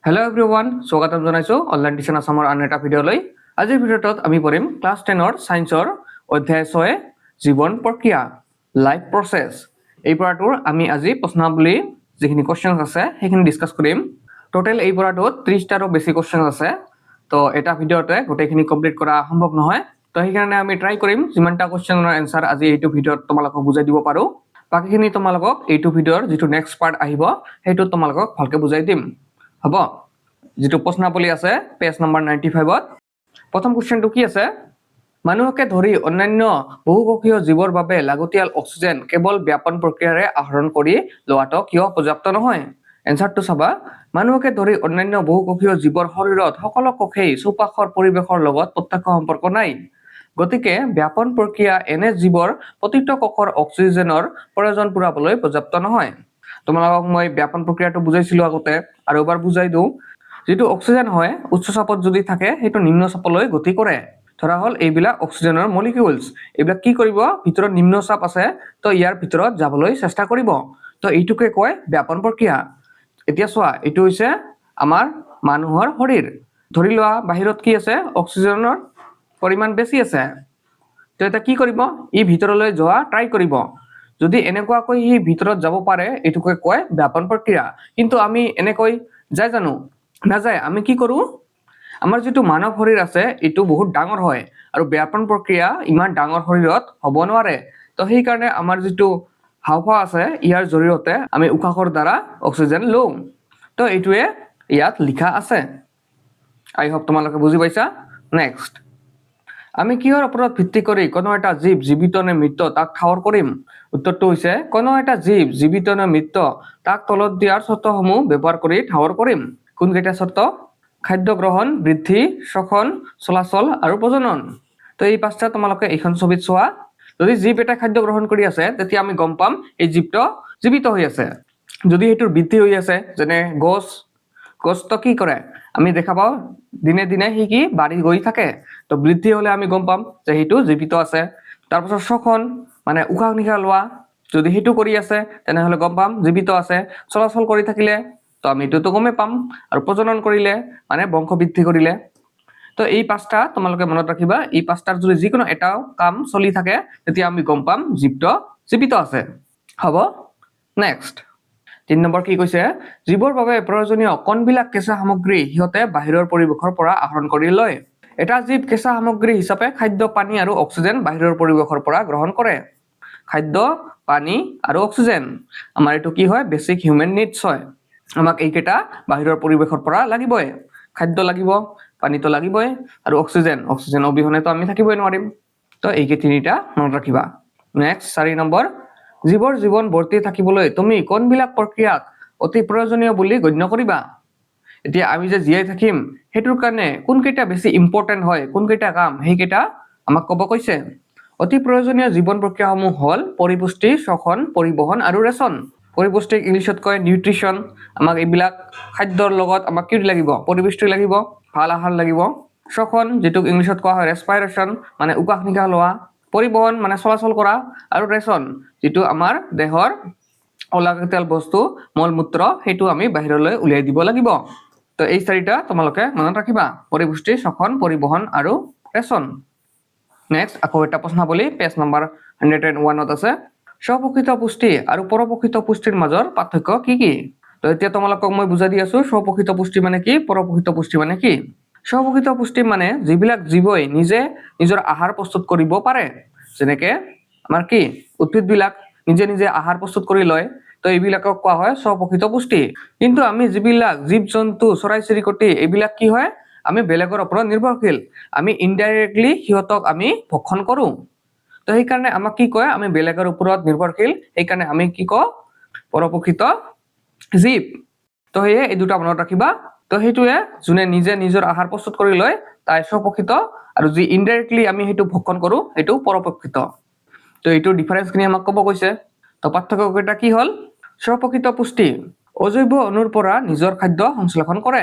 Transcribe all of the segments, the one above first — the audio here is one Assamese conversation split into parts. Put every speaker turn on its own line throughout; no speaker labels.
Hello everyone, স্বাগতম জনাইছো অনলাইন টিউশন আসামৰ আন এটা ভিডিঅ'লৈ। আজিৰ ভিডিঅ'টোত আমি পঢ়িম ক্লাছ 10ৰ সায়েন্সৰ অধ্যায় 6 জীৱন প্ৰক্ৰিয়া লাইফ প্ৰসেস। এই পঢ়াটোৰ আমি আজি প্ৰশ্নাৱলী যিখিনি কোৱেশ্চনছ আছে সেইখিনি ডিসকাস কৰিম। টোটাল এই পঢ়াটোত 30টাৰো বেছি কোৱেশ্চনছ আছে। তো এটা ভিডিঅ'তে গোটেইখিনি কমপ্লিট কৰা সম্ভৱ নহয়। তো সেইকাৰণে আমি ট্ৰাই কৰিম যিমানটা কোৱেশ্চনৰ এনসাৰ আজি এইটো ভিডিঅ'ত তোমালোকক বুজাই দিব পাৰো। বাকিখিনি তোমালোকক এইটো ভিডিঅ'ৰ যিটো নেক্সট পাৰ্ট আহিব সেইটো তোমালোকক ভালকে বুজাই দিম। হ'ব যেটো প্ৰশ্নাৱলী আছে পেজ নম্বৰ 95ত প্ৰথম কোৱেশ্চনটো কি আছে মানুহকে ধৰি অন্যান্য বহুকোষীয় জীৱৰ বাবে লাগতিয়াল অক্সিজেন কেৱল ব্যাপন প্ৰক্ৰিয়াৰে আহৰণ কৰি লোৱাটো কিয় পৰ্যাপ্ত নহয় এনসাৰটো চাবা মানুহকে ধৰি অন্যান্য বহুকোষীয় জীৱৰ শৰীৰত সকলো কোষেই চৌপাশৰ পৰিৱেশৰ লগত প্ৰত্যক্ষ সম্পৰ্ক নাই গতিকে ব্যাপন প্ৰক্ৰিয়া এনে জীৱৰ প্ৰতিটো কোষৰ অক্সিজেনৰ প্ৰয়োজন পূৰাবলৈ পৰ্যাপ্ত নহয় তোমালোকক মই ব্যাপন প্ৰক্ৰিয়াটো বুজাইছিলো আগতে আৰু এবাৰ বুজাই দিও যেটো অক্সিজেন হয় উচ্চ চাপত যদি থাকে হেটো নিম্ন চাপলৈ গতি কৰে ধৰা হল এইবিলাক অক্সিজেনৰ মলিকিউলস এইবিলাক কি কৰিব ভিতৰত নিম্ন চাপ আছে তো ইয়াৰ ভিতৰত যাবলৈ চেষ্টা কৰিব তো এইটোকে কয় ব্যাপন প্ৰক্ৰিয়া এতিয়া চোৱা এইটো হৈছে আমাৰ মানুহৰ শৰীৰ ধৰি লোৱা বাহিৰত কি আছে অক্সিজেনৰ পৰিমাণ বেছি আছে তো এটা কি কৰিব ই ভিতৰলৈ যোৱা ট্ৰাই কৰিব যদি এনেকুৱাকৈ হি ভিতৰত যাব পাৰে এটুকে কয় ব্যাপন প্ৰক্ৰিয়া কিন্তু আমি এনেকৈ যাই জানো না যায় আমি কি কৰো আমাৰ যেটো মানৱ শৰীৰ আছে এটো বহুত ডাঙৰ হয় আৰু ব্যাপন প্ৰক্ৰিয়া ইমান ডাঙৰ শৰীৰত হ'ব নোৱাৰে তো সেই কাৰণে আমাৰ যেটো হাওফা আছে ইয়াৰ জৰিয়তে আমি উশাহৰ দ্বাৰা অক্সিজেন লওঁ তো এইটোৱে ইয়াত লিখা আছে আই হোপ তোমালোকে বুজি পাইছা নেক্সট আমি কিহৰ ওপৰত ভিত্তি কৰি কোনো এটা জীৱ জীৱিত নে মৃত তাক ঠাৱৰ কৰিম উত্তৰটো হৈছে কোনো এটা জীৱ জীৱিত নে মৃত তাক তলত দিয়াৰ চৰ্তসমূহ ব্যৱহাৰ কৰি ঠাৱৰ কৰিম কোন কেইটা চৰ্ত খাদ্য গ্ৰহণ বৃদ্ধি শ্বসন চলাচল আৰু প্ৰজনন তো এই পাঁচটা তোমালোকে এইখন ছবিত চোৱা যদি জীৱ এটা খাদ্য গ্ৰহণ কৰি আছে তেতিয়া আমি গম পাম এই জীৱটো জীৱিত হৈ আছে যদি হেতুৰ বৃদ্ধি হৈ আছে যেনে গছটো কি কৰে আমি দেখা পাও দিনে দিনে হি কি বাঢ়ি গৈ থাকে তো বৃদ্ধি হলে আমি গম পাম যে হেতু জীৱিত আছে তাৰ পাছত শ্বসন মানে উশাহ নিশাহ লোৱা যদি হেতু কৰি আছে তেনে হলে গম পাম জীৱিত আছে চলাচল কৰি থাকিলে তো আমি এটো গমে পাম আৰু প্ৰজনন কৰিলে মানে বংশ বৃদ্ধি কৰিলে তো এই পাঁচটা তোমালোকে মনত ৰাখিবা এই পাঁচটাৰ যদি যিকোনো এটা কাম চলি থাকে তেতিয়া আমি গম পাম জীৱটো জীৱিত আছে হ'ব নেক্সট 3 নম্বৰ কি কৈছে জীৱৰ বাবে প্ৰয়োজনীয় কোনবিলাক কেঁচা সামগ্ৰী হিয়তে বাহিৰৰ পৰিৱেশৰ পৰা আহৰণ কৰি লয় এটা জীৱ কেঁচা সামগ্ৰী হিচাপে খাদ্য পানী আৰু অক্সিজেন বাহিৰৰ পৰিৱেশৰ পৰা গ্ৰহণ কৰে খাদ্য পানী আৰু অক্সিজেন আমাৰ এটো কি হয় বেসিক হিউম্যান নিডস হয় আমাক এইকেটা বাহিৰৰ পৰিৱেশৰ পৰা লাগিবই খাদ্য লাগিব পানীটো লাগিবই আৰু অক্সিজেন অবিহনে তো আমি থাকিবই নোৱাৰিম তো এইকে তিনিটা মনত ৰাখিবা নেক্সট 4 নম্বৰ জীৱৰ জীৱন বৰ্তি থাকিবলৈ তুমি কোনবিলাক প্ৰক্ৰিয়াক অতি প্ৰয়োজনীয় বুলি গণ্য কৰিবা এতিয়া আমি যে জীয়াই থাকিম হেতুৰ কাৰণে কোন কেইটা বেছি ইম্পৰ্টেন্ট হয় কোন কেইটা কাম হেইকেটা আমাক কব কৈছে অতি প্ৰয়োজনীয় জীৱন প্ৰক্ৰিয়াসমূহ হল পৰিপুষ্টি শ্বসন পৰিবহন আৰু ৰেচন পৰিপুষ্টি ইংলিশত কয় নিউট্ৰিশন আমাক এইবিলাক খাদ্যৰ লগত আমাক কি লাগিব পৰিপুষ্টি লাগিব ভাল আহাৰ লাগিব শ্বসন যেটো ইংলিশত কোৱা হয় ৰেসপিৰেশন মানে উশাহ নিশাহ লোৱা পৰিবহন মানে চলাচল কৰা আৰু ৰেচন যেটো আমাৰ দেহৰ অলাগতিয়াল বস্তু মলমূত্ৰ হেতু আমি বাহিৰলৈ উলিয়াই দিব লাগিব তো এই চাৰিটা তোমালোকে মনত ৰাখিবা পৰিপুষ্টি শ্বসন পৰিবহন আৰু ৰেচন নেক্সট আকৌ এটা প্ৰশ্নাৱলী পেজ নম্বৰ 101ত আছে স্বপোষিত পুষ্টি আৰু পৰপোষিত পুষ্টিৰ মাজৰ পাৰ্থক্য কি কি তো এতিয়া তোমালোকক মই বুজাই দি আছো স্বপোষিত পুষ্টি মানে কি পৰপোষিত পুষ্টি মানে কি স্বপোষিত পুষ্টি মানে যিবিলাক জীৱই নিজে নিজৰ আহাৰ প্ৰস্তুত কৰিব পাৰে যেনেকে আমাৰ কি উদ্ভিদ বিলাক নিজে নিজে আহাৰ প্ৰস্তুত কৰি লয় তো এইবিলাকক কোৱা হয় স্বপোষিত পুষ্টি কিন্তু আমি যিবিলাক জীৱ জন্তু চৰাই চিৰিকটি এইবিলাক কি হয় আমি বেলেগৰ ওপৰত নিৰ্ভৰশীল আমি ইনডাইৰেক্টলি হিয়তক আমি ভক্ষণ কৰো তো সেই কাৰণে আমাক কি কয় আমি বেলেগৰ ওপৰত নিৰ্ভৰশীল এই কাৰণে আমি কি কও পৰপোষিত জীৱ তো হে এই দুটা মনত ৰাখিবা তো হেতুৱে জুনে নিজে নিজৰ আহাৰ প্ৰস্তুত কৰি লয় তাই স্বপোষিত আৰু যি ইনডাইৰেক্টলি আমি হেতু ভক্ষণ কৰো হেতু পৰপোষিত তো এইটো ডিফাৰেন্স খিনি আমাক কব কৈছে তো পাৰ্থক্য কেইটা কি হল স্বপোষিত পুষ্টি অজৈব অণুৰ পৰা নিজৰ খাদ্য সংশ্লেষণ কৰে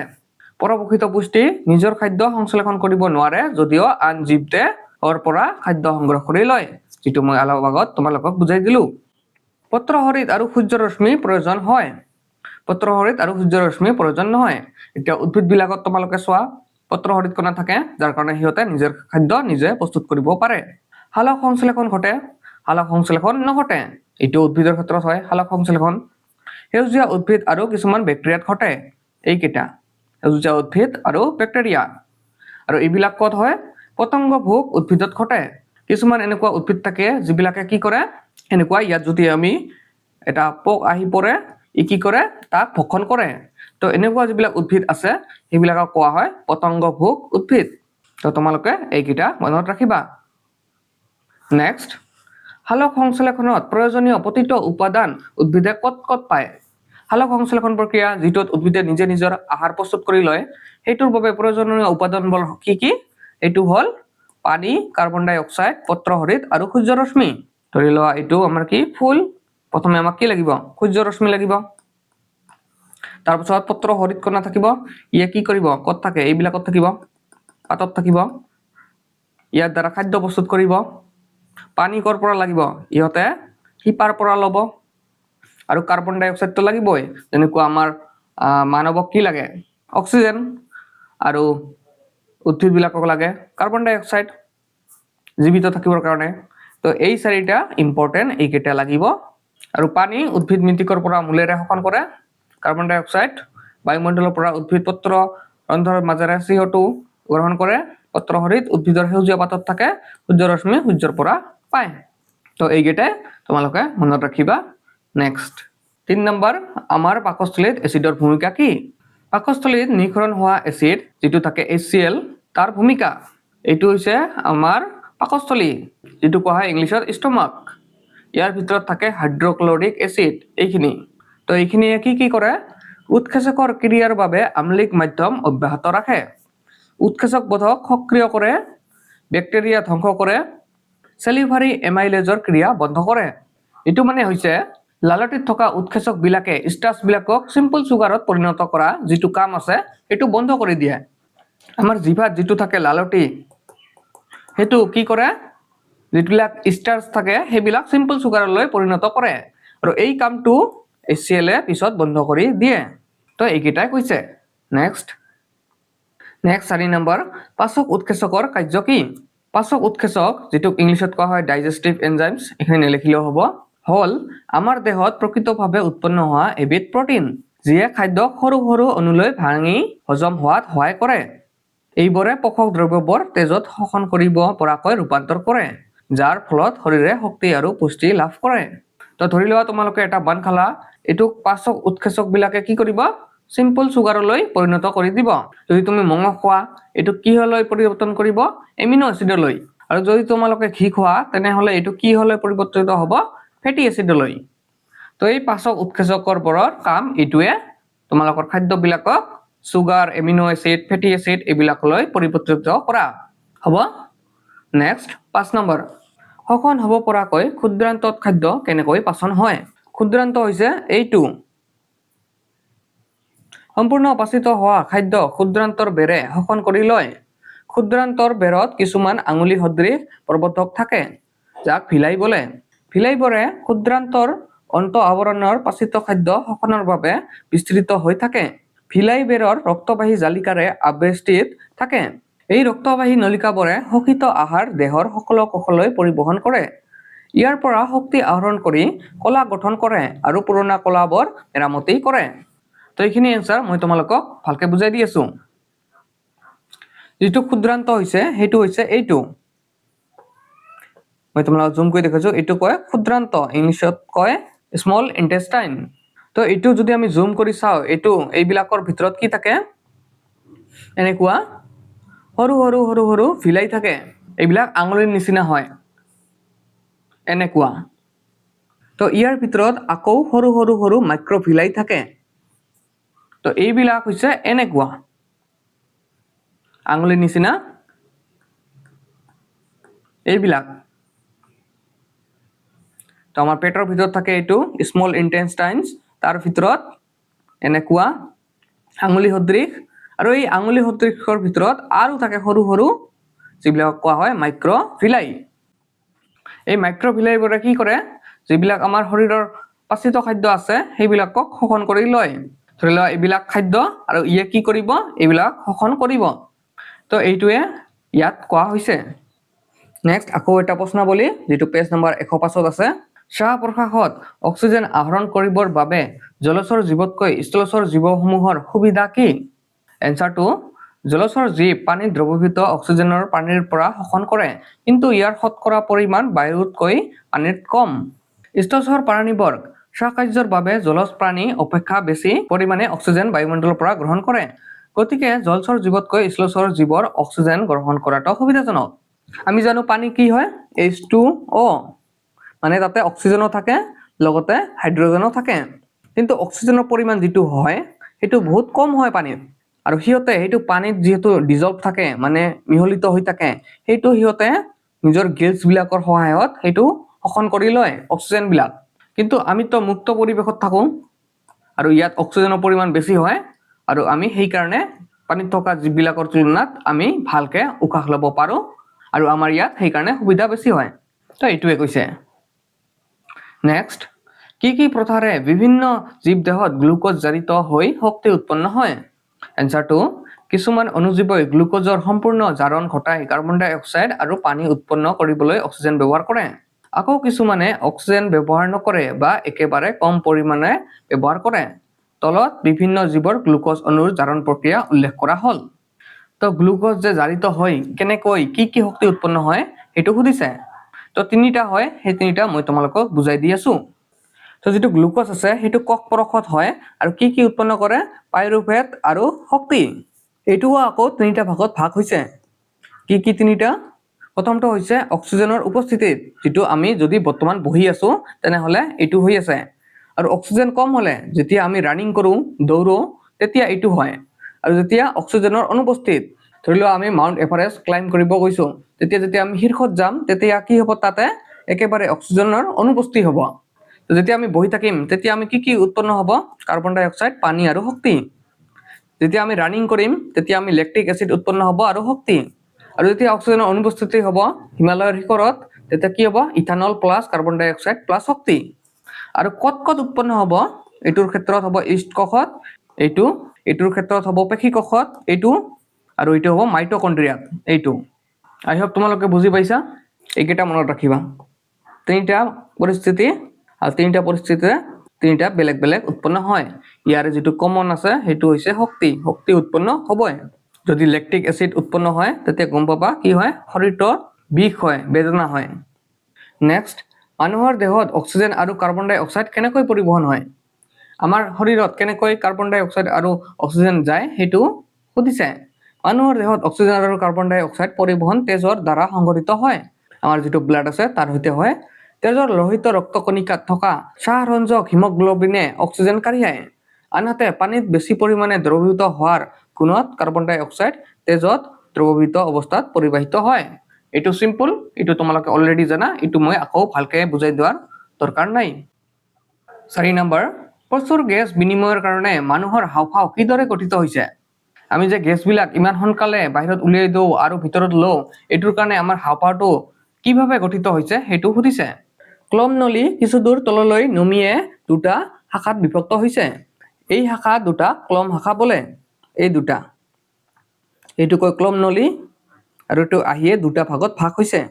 পৰপোষিত পুষ্টি নিজৰ খাদ্য সংশ্লেষণ কৰিব নোৱাৰে যদিও আন জীৱতে অৰ পৰা খাদ্য সংগ্ৰহ কৰি লয় যেটো মই অলপ আগত তোমালোকক বুজাই দিলো পত্ৰহৰিত আৰু সূৰ্য ৰশ্মি প্ৰয়োজন হয় পত্ৰহৰিত আৰু সূৰ্যৰ ৰশ্মি প্ৰয়োজন নহয় এতিয়া উদ্ভিদবিলাকত তোমালোকে চোৱা পত্ৰহৰিত কণা থাকে যাৰ কাৰণে সিহঁতে নিজৰ খাদ্য নিজে প্ৰস্তুত কৰিব পাৰে সালোক সংশ্লেষণ ঘটে সালোক সংশ্লেষণ নঘটে এইটো উদ্ভিদৰ ক্ষেত্ৰত হয় সালোক সংশ্লেষণ সেউজীয়া উদ্ভিদ আৰু কিছুমান বেক্টেৰিয়াত ঘটে এইকেইটা সেউজীয়া উদ্ভিদ আৰু বেক্টেৰিয়া আৰু এইবিলাক ক'ত হয় পতংগভোগ উদ্ভিদত ঘটে কিছুমান এনেকুৱা উদ্ভিদ থাকে যিবিলাকে কি কৰে এনেকুৱা ইয়াত যদি আমি এটা পোক আহি পৰে ই কি কৰে তাক ভক্ষণ কৰে তো এনেকুৱা যিবিলাক উদ্ভিদ আছে সেইবিলাকক কোৱা হয় পতংগভোগ উদ্ভিদ তো তোমালোকে এইকেইটা মনত ৰাখিবা নেক্সট সালোক সংশ্লেষণত প্ৰয়োজনীয় প্ৰতিটো উপাদান উদ্ভিদে ক'ত ক'ত পায় সালোক সংশ্লেষণ প্ৰক্ৰিয়া যিটোত উদ্ভিদে নিজে নিজৰ আহাৰ প্ৰস্তুত কৰি লয় সেইটোৰ বাবে প্ৰয়োজনীয় উপাদানবোৰ কি এইটো হ'ল পানী কাৰ্বন ডাই অক্সাইড পত্ৰহৰিত আৰু সূৰ্যৰ ৰশ্মি ধৰি লোৱা এইটো আমাৰ কি ফুল প্ৰথমে আমাক কি লাগিব সূৰ্যৰ ৰশ্মি লাগিব তাৰপিছত পত্ৰহৰিত কণা থাকিব ইয়ে কি কৰিব ক'ত থাকে এইবিলাকত থাকিব পাতত থাকিব ইয়াৰ দ্বাৰা খাদ্য প্ৰস্তুত কৰিব পানী কৰ পৰা লাগিব ইহঁতে শিপাৰ পৰা ল'ব আৰু কাৰ্বন ডাই অক্সাইডটো লাগিবই যেনেকুৱা আমাৰ মানৱক কি লাগে অক্সিজেন আৰু উদ্ভিদবিলাকক লাগে কাৰ্বন ডাই অক্সাইড জীৱিত থাকিবৰ কাৰণে তো এই চাৰিটা ইম্পৰ্টেণ্ট এইকেইটা লাগিব আৰু পানী উদ্ভিদ মৃত্তিকৰ পৰা মূলেৰে শোষণ কৰে কাৰ্বন ডাই অক্সাইড বায়ুমণ্ডলৰ পৰা উদ্ভিদ পত্ৰ ৰন্ধ্ৰৰ মাজেৰে CO2 গ্ৰহণ কৰে পত্ৰহৰিত উদ্ভিদৰ সেউজীয়া পাতত থাকে সূৰ্যৰ ৰশ্মি সূৰ্যৰ পৰা পায় তো এইকেইটাই তোমালোকে মনত ৰাখিবা নেক্সট 3 নম্বৰ আমাৰ পাকস্থলীত এচিডৰ ভূমিকা কি পাকস্থলীত নিঃসৰণ হোৱা এচিড যেটো থাকে HCl তাৰ ভূমিকা এইটো হৈছে আমাৰ পাকস্থলী যেটো কোৱা হয় ইংলিছত ষ্টমাক ইয়াৰ ভিতৰত থাকে হাইড্ৰক্লৰিক এচিড এইখিনি তো এইখিনিয়ে কি কৰে উৎসেচকৰ ক্ৰিয়াৰ বাবে আম্লিক মাধ্যম অব্যাহত ৰাখে উৎসেচক বোধক সক্ৰিয় কৰে বেক্টেৰিয়া ধ্বংস কৰে সেলিভাৰী এমাইলেজৰ ক্ৰিয়া বন্ধ কৰে এটো মানে হৈছে লালটিত থকা উৎসেচক বিলাকে স্টাৰ্চ বিলাকক সিম্পল সুগাৰত পৰিণত কৰা যেটো কাম আছে এটো বন্ধ কৰি দিয়ে আমাৰ জিভাত যেটো থাকে লালটি হেতু কি কৰে যেবিলাক স্টাৰ্চ থাকে হেবিলাক সিম্পল সুগাৰলৈ পৰিণত কৰে আৰু এই কামটো HCl এ পিছত বন্ধ কৰি দিয়ে তো এইকেইটাই কৈছে নেক্সট 4 নম্বৰ পাচক উৎসেচকৰ কাৰ্য কি পাচক উৎসেচক যেটো ইংলিছত কোৱা হয় ডাইজেষ্টিভ এনজাইমছ এখানে লিখিলেও হ'ব হল আমাৰ দেহত প্ৰকৃতভাৱে উৎপন্ন হোৱা এবিধ প্ৰটিন যিয়ে খাদ্য সৰু সৰু অনুলৈ ভাঙি হজম হোৱাত সহায় কৰে এইবোৰে পোষক দ্ৰব্যবোৰ তেজত শোষণ কৰিব পৰাকৈ ৰূপান্তৰ কৰে যাৰ ফলত শৰীৰে শক্তি আৰু পুষ্টি লাভ কৰে তো ধৰি লোৱা তোমালোকে এটা বান খালা এটো পাচক উৎসেচক বিলাকে কি কৰিব সিম্পল সুগাৰলৈ পৰিণত কৰি দিব যদি তুমি মঙহ খোৱা এটো কি হলৈ পৰিৱৰ্তন কৰিব এমিনো এচিডলৈ আৰু যদি তোমালোকে ঘি খোৱা তেনে হলে এটো কি হলৈ পৰিৱৰ্তিত হ'ব ফেটি এচিডলৈ তো এই পাচক উৎসেচকৰ বৰৰ কাম এটোৱে তোমালোকৰ খাদ্যবিলাকক সুগাৰ এমিনো এচিড ফেটি এচিড এবিলাকলৈ পৰিৱৰ্তিত কৰা হ'ব নেক্সট 5 নম্বৰ শোষণ হ'ব পৰাকৈ ক্ষুদ্ৰান্তত খাদ্য কেনেকৈ পাচন হয় ক্ষুদ্ৰান্ত হৈছে এইটো সম্পূৰ্ণ পাচিত হোৱা খাদ্য ক্ষুদ্ৰান্তৰ বেৰে শোষণ কৰি লয় ক্ষুদ্ৰান্তৰ বেৰত কিছুমান আঙুলি সদৃশ প্ৰবৰ্ধক থাকে যাক ভিলাই বোলে ভিলাইবোৰে ক্ষুদ্ৰান্তৰ অন্ত আৱৰণৰ পাচিত খাদ্য শোষণৰ বাবে বিস্তৃত হৈ থাকে ভিলাই বেৰৰ ৰক্তবাহী জালিকাৰে আবেষ্টিত থাকে এই ৰক্তবাহী নলিকাবোৰে শোষিত আহাৰ দেহৰ সকলো কোষলৈ পৰিবহন কৰে ইয়াৰ পৰা শক্তি আহৰণ কৰি কলা গঠন কৰে আৰু পুৰণা কলাবোৰ মেৰামতি কৰে তো এইখিনি এনসাৰ মই তোমালোকক ভালকে বুজাই দি আছো যেটো ক্ষুদ্ৰান্ত হৈছে হেতু হৈছে এইটো মই তোমালোকক জুম কৰি দেখাইছো এটো কয় ক্ষুদ্ৰান্ত ইংলিছত কয় স্মল ইন্টেষ্টাইন তো এটো যদি আমি জুম কৰি চাও এটো এইবিলাকৰ ভিতৰত কি থাকে এনেকুৱা সৰু সৰু সৰু সৰু ভিলাই থাকে এইবিলাক আঙুলিৰ নিচিনা হয় এনেকুৱা তো ইয়াৰ ভিতৰত আকৌ সৰু সৰু সৰু মাইক্ৰ ভিলাই থাকে তো এইবিলাক হৈছে এনেকুৱা আঙুলিৰ নিচিনা এইবিলাক তো আমাৰ পেটৰ ভিতৰত থাকে এটো স্মল ইন্টেষ্টাইনছ তাৰ ভিতৰত এনেকুৱা আঙুলি সদৃশ আৰু এই আঙুলি সদৃশৰ ভিতৰত আৰু থাকে সৰু সৰু যিবিলাক কোৱা হয় মাইক্ৰ ভিলাই এই মাইক্ৰ ভিলাইবোৰে কি কৰে যিবিলাক আমাৰ শৰীৰৰ পাচিত খাদ্য আছে সেইবিলাকক শোষণ কৰি লয় ধৰি লোৱা এইবিলাক খাদ্য আৰু ইয়ে কি কৰিব এইবিলাক শোষণ কৰিব তো এইটোৱে ইয়াত কোৱা হৈছে নেক্সট আকৌ এটা প্ৰশ্নাৱলী যেটো পেজ নম্বৰ 105 আছে শ্বাস প্ৰশ্বাসত অক্সিজেন আহৰণ কৰিবৰ বাবে জলচৰ জীৱতকৈ স্থলচৰ জীৱসমূহৰ সুবিধা কি এনসাৰটো জলচৰ জীৱ পানীত দ্ৰৱীভূত অক্সিজেনৰ পানীৰ পৰা শোষণ কৰে কিন্তু ইয়াৰ শতকৰা পৰিমাণ বায়ুতকৈ পানীত কম স্থলচৰ প্ৰাণীবৰ্গ শ্বাসকাৰ্যৰ বাবে জলজ প্ৰাণী অপেক্ষা বেছি পৰিমাণে অক্সিজেন বায়ুমণ্ডলৰ পৰা গ্ৰহণ কৰে গতিকে জলচৰ জীৱতকৈ স্থলচৰ জীৱৰ অক্সিজেন গ্ৰহণ কৰাটো সুবিধাজনক আমি জানো পানী কি হয় H2O মানে তাতে অক্সিজেনও থাকে লগতে হাইড্ৰজেনও থাকে কিন্তু অক্সিজেনৰ পৰিমাণ যেটো হয় হেতু বহুত কম হয় পানীত আৰু হিয়তে হেতু পানীত যেহেতু ডিজলভ থাকে মানে মিহলিত হৈ থাকে হেতু হিয়তে নিজৰ গিলছ বিলাকৰ সহায়ত হেতু শোষণ কৰি লয় অক্সিজেন বিলাক কিন্তু আমি তো মুক্ত পৰিবেশত থাকো আৰু ইয়াত অক্সিজেনৰ পৰিমাণ বেছি হয় আৰু আমি সেই কাৰণে পানীত থকা জীৱবিলাকৰ তুলনাত আমি ভালকে উশাহ ল'ব পাৰো আৰু আমাৰ ইয়াত সেই কাৰণে সুবিধা বেছি হয় তো এইটোৱে কৈছে নেক্সট কি প্ৰথাৰে বিভিন্ন জীৱ দেহত গ্লুকোজ জাৰিত হৈ শক্তি উৎপন্ন হয় এনসাৰটো কিছুমান অনুজীৱই গ্লুকোজৰ সম্পূৰ্ণ জাৰণ ঘটাই কাৰ্বন ডাই অক্সাইড আৰু পানী উৎপন্ন কৰিবলৈ অক্সিজেন ব্যৱহাৰ কৰে আকৌ কিছুমানে অক্সিজেন ব্যৱহাৰ নকৰে বা একেবাৰে কম পৰিমাণে ব্যৱহাৰ কৰে তলত বিভিন্ন জীৱৰ গ্লুকোজ অণুৰ জাৰণ প্ৰক্ৰিয়া উল্লেখ কৰা হল তো গ্লুকোজ যে জাৰিত হয় কেনেকৈ কি শক্তি উৎপন্ন হয় হেতু সুধিছে তো তিনিটা হয় সেই তিনিটা মই তোমালোকক বুজাই দি আছো তো যেটো গ্লুকোজ আছে হেতু কক পৰখত হয় আৰু কি উৎপন্ন কৰে পাইৰুভেট আৰু শক্তি এটো আকৌ তিনিটা ভাগত ভাগ হৈছে কি তিনিটা প্ৰথমটো হৈছে অক্সিজেনৰ উপস্থিতিত যেটো আমি যদি বৰ্তমান বহি আছো তেনেহলে এটো হৈ আছে আৰু অক্সিজেন কম হলে যেতিয়া আমি ৰানিং কৰো দৌৰো তেতিয়া এটো হয় আৰু যেতিয়া অক্সিজেনৰ অনুপস্থিত ধৰি লোৱা আমি মাউন্ট এভাৰেষ্ট ক্লাইম কৰিব গৈছো তেতিয়া যেতিয়া আমি শীৰ্ষত যাম তেতিয়া কি হ'ব তাতে একেবাৰে অক্সিজেনৰ অনুপস্থিত হ'ব তো যেতিয়া আমি বহি থাকিম তেতিয়া আমি কি উৎপন্ন হ'ব কাৰ্বন ডাই অক্সাইড পানী আৰু শক্তি যেতিয়া আমি ৰানিং কৰিম তেতিয়া আমি ল্যাকটিক এসিড উৎপন্ন হ'ব আৰু শক্তি আৰু যেতিয়া অক্সিজেনৰ অনুপস্থিতি হ'ব হিমালয়ৰ শিখৰত তেতিয়া কি হ'ব ইথানল প্লাস কাৰ্বন ডাই অক্সাইড প্লাস শক্তি আৰু কত উৎপন্ন হ'ব এটোৰ ক্ষেত্ৰত হ'ব ইষ্ট কক্ষত এটোৰ ক্ষেত্ৰত হ'ব পেশী কক্ষত এটো আৰু এটো হ'ব মাইটোকন্ড্ৰিয়া এইটো আই হোপ তোমালোকে বুজি পাইছা এইকেইটা মনত ৰাখিবা তিনিটা পৰিস্থিতি আৰু তিনিটা পৰিস্থিতিতে তিনিটা বেলেগ উৎপন্ন হয় ইয়াৰে যেটো কমন আছে হেতু হৈছে শক্তি উৎপন্ন হ'বই যদি ল্যাকটিক এসিড উৎপন্ন হয় তেতিয়া গম পাবা কি হয় শৰীৰত বিষ হয় বেদনা হয় নেক্সট মানুহৰ দেহত অক্সিজেন আৰু কাৰ্বন ডাই অক্সাইড কেনেকৈ পৰিবহন হয় আমাৰ শৰীৰত কেনেকৈ কাৰ্বন ডাই অক্সাইড আৰু অক্সিজেন যায় হেতু সুধিছে মানুহৰ দেহত অক্সিজেন আৰু কাৰ্বন ডাই অক্সাইড পৰিবহন তেজৰ দ্বাৰা সংঘটিত হয় আমাৰ যেটো ব্লাড আছে তাৰ হৈতে হয় তেজৰ লোহিত ৰক্ত কণিকাত থকা শ্বাসৰঞ্জক হিমোগ্লোবিনে অক্সিজেন কঢ়িয়ায় আনহাতে পানীত বেছি পৰিমাণে দ্ৰৱীভূত হোৱাৰ গুণত কাৰ্বন ডাই অক্সাইড তেজত দ্ৰৱীভূত অৱস্থাত পৰিবাহিত হয় এটো সিম্পল এটো তোমালোকে অলৰেডি জানা এটো মই আকৌ ভালকে বুজাই দিয়াৰ দৰকাৰ নাই 4 নম্বৰ প্ৰচুৰ গেছ বিনিময়ৰ কাৰণে মানুহৰ হাওফাও কিদৰে গঠিত হৈছে আমি যে গেছ বিলাক ইমান সোনকালে বাহিৰত উলিয়াই দিও আৰু ভিতৰত লও এটোৰ কাৰণে আমাৰ হাওফাওটো কিভাবে গঠিত হৈছে হেতু সুধিছে ক্লম নলী কিছু দূৰ তললৈ নমিয়ে দুটা শাখাত বিভক্ত হৈছে এই শাখা দুটা ক্লম শাখা বলে এই দুটা এটো কয় ক্লম নলী আৰু এটো আহিয়ে দুটা ভাগত ভাগ হৈছে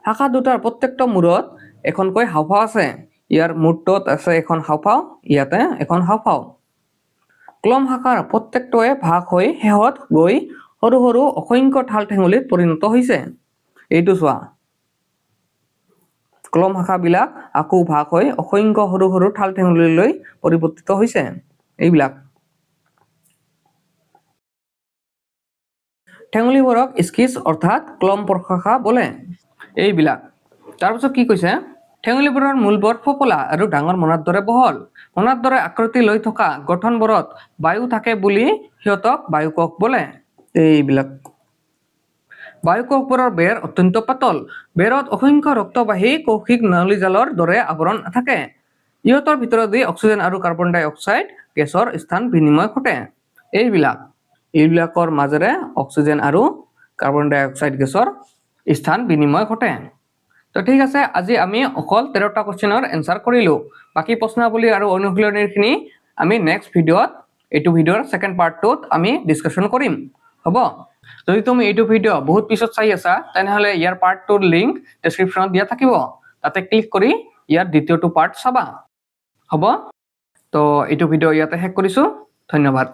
শাখা দুটাৰ প্ৰত্যেকটা মূৰত এখনকৈ হাওফাও আছে ইয়াৰ মূৰটোত আছে এখন হাওফাও ইয়াতে এখন হাওফাও ক্লম শাখাৰ প্ৰত্যেকটোৱে ভাগ হৈ হেহত গৈ সৰু অসংখ্য ঠাল ঠেঙুলিত পৰিণত হৈছে এইটো চোৱা ক্লম শাখা বিলাক আকৌ ভাগ হৈ অসংখ্য সৰু ঠাল ঠেঙুলিলৈ পৰিৱৰ্তিত হৈছে এইবিলাক ঠেঙুলিবোৰক স্কিছ অৰ্থাৎ ক্লম প্ৰশাখা বোলে এইবিলাক তাৰপিছত কি কৈছে ঠেঙুলিবোৰৰ মূলবোৰ ফোপলা আৰু ডাঙৰ মনাৰ দৰে বহল মনাৰ দৰে আকৃতি লৈ থকা গঠনবোৰত বায়ু থাকে বুলি হিয়তক বায়ুকোষ বোলে এইবিলাক বায়ুকোষবোৰৰ বেৰ অত্যন্ত পাতল বেৰত অসংখ্য ৰক্তবাহী কৌশিক নলীজালৰ দৰে আৱৰণ থাকে ইহতৰ ভিতৰত অক্সিজেন আৰু কাৰ্বন ডাই অক্সাইড গেছৰ স্থান বিনিময় ঘটে এইবিলাকৰ মাজেৰে অক্সিজেন আৰু কাৰ্বন ডাই অক্সাইড গেছৰ স্থান বিনিময় ঘটে তো ঠিক আছে আজি আমি অকল 13টা কোশ্চেনৰ এনসাৰ কৰিলো বাকি প্ৰশ্নাৱলী আৰু অনুশীলনীৰখিনি আমি নেক্সট ভিডিঅত এইটো ভিডিঅৰ সেকেন্ড পাৰ্টটোত আমি ডিসকাশন কৰিম হ'ব যদি তুমি এইটো ভিডিঅ বহুত পিছত চাই আছা তেনেহলে ইয়াৰ পাৰ্ট 2ৰ লিংক ডেসক্ৰিপচনত দিয়া থাকিব তাতে ক্লিক কৰি ইয়াৰ দ্বিতীয়টো পাৰ্ট চাবা হ'ব তো এইটো ভিডিঅ ইয়াতে শেষ কৰিছো ধন্যবাদ